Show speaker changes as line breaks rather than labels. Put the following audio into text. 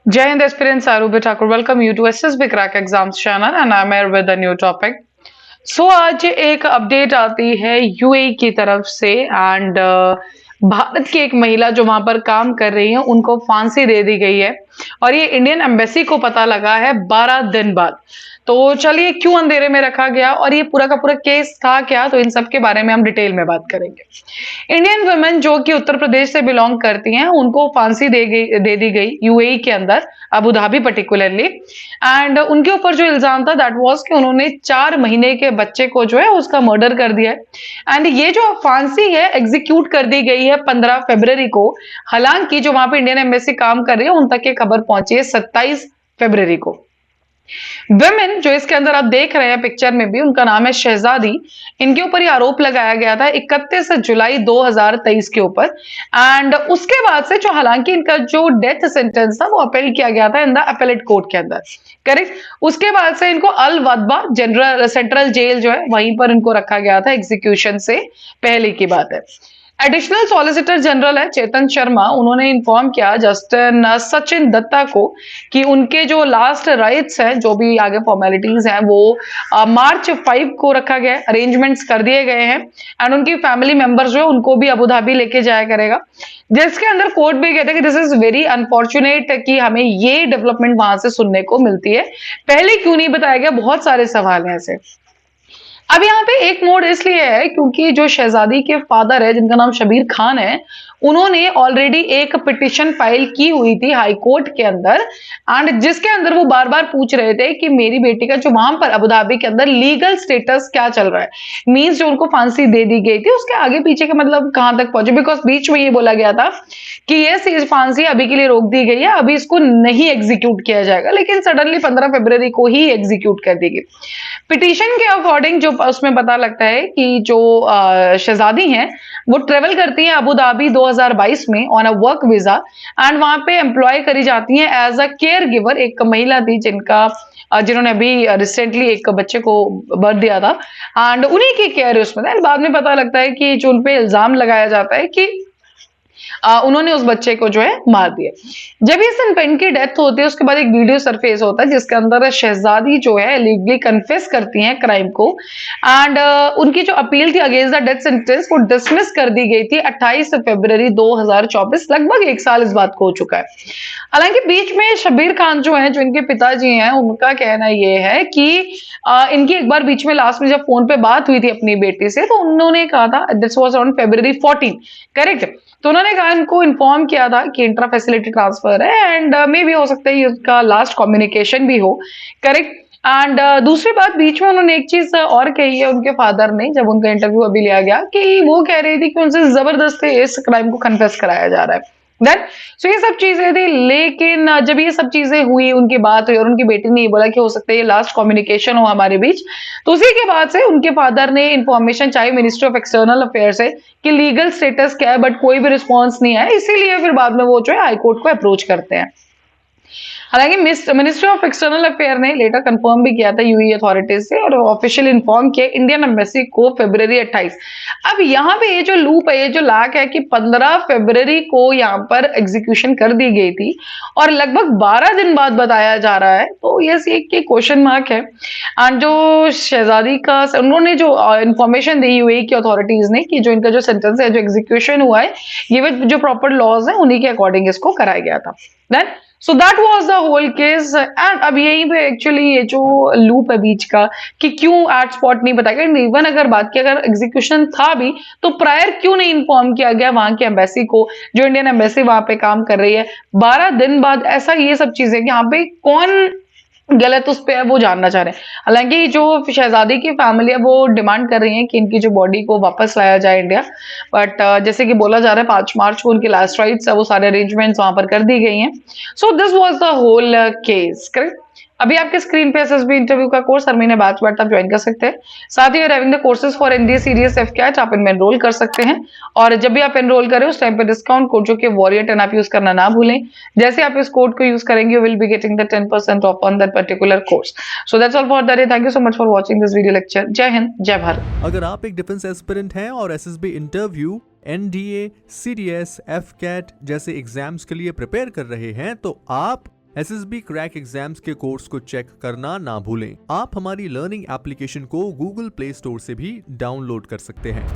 Jai Hind, aspirant Sarubi Thakur. Welcome you to SSB Crack Exams channel and I'm here with a new topic. आज एक update आती है UAE की तरफ से एंड भारत की एक महिला जो वहां पर काम कर रही है उनको फांसी दे दी गई है और ये इंडियन एम्बेसी को पता लगा है 12 दिन बाद। तो चलिए क्यों अंधेरे में रखा गया और ये पूरा का पूरा केस था क्या, तो इन सब के बारे में हम डिटेल में बात करेंगे। इंडियन वुमेन जो कि उत्तर प्रदेश से बिलोंग करती हैं उनको फांसी दे दी गई यूएई के अंदर, अबू धाबी पर्टिकुलरली। एंड उनके ऊपर जो इल्जाम था दैट वाज कि उन्होंने 4 महीने के बच्चे को जो है उसका मर्डर कर दिया है। एंड ये जो फांसी है एग्जीक्यूट कर दी गई है 15 फरवरी को। हालांकि जो वहां पे इंडियन एम्बेसी काम कर रही है उन तक ये खबर पहुंची है 27 फरवरी को। वुमेन जो इसके अंदर आप देख रहे हैं पिक्चर में भी, उनका नाम है शहजादी। इनके ऊपर ये आरोप लगाया गया था 31 जुलाई 2023 के ऊपर। एंड उसके बाद से जो हालांकि इनका जो डेथ सेंटेंस था वो अपील किया गया था इन द अपीलेट कोर्ट के अंदर, करेक्ट। उसके बाद से इनको अल वदबा जनरल सेंट्रल जेल जो है वहीं पर इनको रखा गया था एग्जीक्यूशन से पहले की बात है। एडिशनल सॉलिसिटर जनरल है चेतन शर्मा, उन्होंने इन्फॉर्म किया जस्टिस सचिन दत्ता को कि उनके जो लास्ट राइट्स हैं, जो भी आगे फॉर्मेलिटीज हैं, वो मार्च 5 को रखा गया है, अरेंजमेंट्स कर दिए गए हैं। एंड उनकी फैमिली मेंबर्स जो है उनको भी अबू धाबी लेके जाया करेगा, जिसके अंदर कोर्ट भी कहता है कि दिस इज वेरी अनफॉर्चुनेट कि हमें ये डेवलपमेंट वहां से सुनने को मिलती है, पहले क्यों नहीं बताया गया, बहुत सारे सवाल हैं ऐसे। अब यहाँ पे एक मोड इसलिए है क्योंकि जो शहजादी के फादर है जिनका नाम शबीर खान है, उन्होंने ऑलरेडी एक पिटिशन फाइल की हुई थी हाई कोर्ट के अंदर, एंड जिसके अंदर वो बार बार पूछ रहे थे कि मेरी बेटी का जो वहां पर अबू धाबी के अंदर लीगल स्टेटस क्या चल रहा है। मींस जो उनको फांसी दे दी गई थी उसके आगे पीछे के मतलब कहां तक पहुंचे, बिकॉज बीच में ये बोला गया था कि ये फांसी अभी के लिए रोक दी गई है, अभी इसको नहीं एग्जीक्यूट किया जाएगा, लेकिन सडनली 15 फरवरी को ही एग्जीक्यूट कर दी गई। पिटीशन के अकॉर्डिंग जो उसमें पता लगता है कि जो शहजादी हैं वो ट्रेवल करती हैं अबू धाबी 2022 में on a work visa, and वहां पे एम्प्लॉय करी जाती हैं एज अ केयर गिवर। एक महिला थी जिन्होंने अभी रिसेंटली एक बच्चे को बर्थ दिया था एंड उन्हीं की केयर उसमें था। बाद में पता लगता है कि जो उनपे इल्जाम लगाया जाता है कि उन्होंने उस बच्चे को जो है मार दिया। जब ये सनपेन की डेथ होती है उसके बाद एक वीडियो सरफेस होता है जिसके अंदर शहजादी जो है लीगली कन्फेस करती हैं क्राइम को, एंड उनकी जो अपील थी अगेंस्ट द डेथ सेंटेंस वो डिसमिस कर दी गई थी 28 फरवरी 2024। लगभग 1 साल इस बात को हो चुका है। हालांकि बीच में शबीर खान जो है, जो इनके पिताजी हैं, उनका कहना ये है कि इनकी एक बार बीच में लास्ट में जब फोन पे बात हुई थी अपनी बेटी से तो उन्होंने कहा था, this was on February 14, correct. तो उन्होंने कहा, इनको इन्फॉर्म किया था कि इंट्रा फैसिलिटी ट्रांसफर है एंड मे भी हो सकता है इसका लास्ट कम्युनिकेशन भी हो, करेक्ट। एंड दूसरी बात बीच में उन्होंने एक चीज और कही है उनके फादर ने, जब उनका इंटरव्यू अभी लिया गया, कि वो कह रही थी कि उनसे जबरदस्ती इस क्राइम को कन्फेस कराया जा रहा है। देन सो ये सब चीजें थी, लेकिन जब ये सब चीजें हुई, उनकी बात हुई और उनकी बेटी ने ये बोला कि हो सकता है ये लास्ट कम्युनिकेशन हो हमारे बीच, तो उसी के बाद से उनके फादर ने इंफॉर्मेशन चाहिए मिनिस्ट्री ऑफ एक्सटर्नल अफेयर से कि लीगल स्टेटस क्या है, बट कोई भी रिस्पॉन्स नहीं है। इसीलिए फिर बाद में वो जो है हाईकोर्ट को अप्रोच करते हैं। हालांकि मिनिस्ट्री ऑफ एक्सटर्नल अफेयर ने लेटर कंफर्म भी किया था यूएई अथॉरिटीज से और ऑफिशियल इन्फॉर्म किया इंडियन एम्बेसी को फरवरी 28। अब यहाँ पे ये जो लूप है, ये जो लाक है कि 15 फरवरी को यहाँ पर एग्जीक्यूशन कर दी गई थी और लगभग 12 दिन बाद बताया जा रहा है, तो ये एक क्वेश्चन मार्क है। एंड जो शहजादी का उन्होंने जो इन्फॉर्मेशन दी यूएई की अथॉरिटीज ने कि जो इनका जो सेंटेंस है, जो एग्जीक्यूशन हुआ है, ये जो प्रॉपर लॉज है उन्हीं के अकॉर्डिंग इसको कराया गया था। Then so that was the whole case. And अब यहीं पे एक्चुअली ये जो लूप है बीच का कि क्यों एट स्पॉट नहीं बताया गया, इवन अगर बात की अगर एग्जीक्यूशन था भी तो प्रायर क्यों नहीं इन्फॉर्म किया गया वहां की एम्बेसी को, जो इंडियन एम्बेसी वहां पे काम कर रही है 12 दिन बाद। ऐसा ये सब चीजें कि यहाँ पे कौन गलत उस पे है वो जानना चाह रहे हैं। हालांकि जो शहजादी की फैमिली है वो डिमांड कर रही है कि इनकी जो बॉडी को वापस लाया जाए इंडिया, बट जैसे कि बोला जा रहा है 5 मार्च को उनकी लास्ट राइट्स है, वो सारे अरेंजमेंट्स वहां पर कर दी गई हैं। So this was the whole case, correct. अभी आपके स्क्रीन पे एसएसबी इंटरव्यू का कोर्स हर महीने बैच बैठ आप ज्वाइन कर सकते हैं। साथ ही having the courses for NDA CDS AFCAT आप इनमें एनरोल कर सकते हैं, और जब भी आप एनरोल करें उस टाइम पे डिस्काउंट कोड जो कि वॉरियर 10 आप यूज करना ना भूलें। जैसे आप इस कोड को यूज करेंगे you will be getting the 10% of on that particular course. So that's all for the day. Thank you so much for watching this video lecture. जय हिंद, जय भारत।
अगर आप एक डिफेंस एस्पिरेंट हैं और एसएसबी इंटरव्यू, एनडीए, सीडीएस, एफकेट जैसे exams के लिए प्रिपेयर कर रहे हैं तो आप एसएसबी क्रैक एग्जाम्स के कोर्स को चेक करना ना भूलें। आप हमारी लर्निंग एप्लीकेशन को गूगल प्ले स्टोर से भी डाउनलोड कर सकते हैं।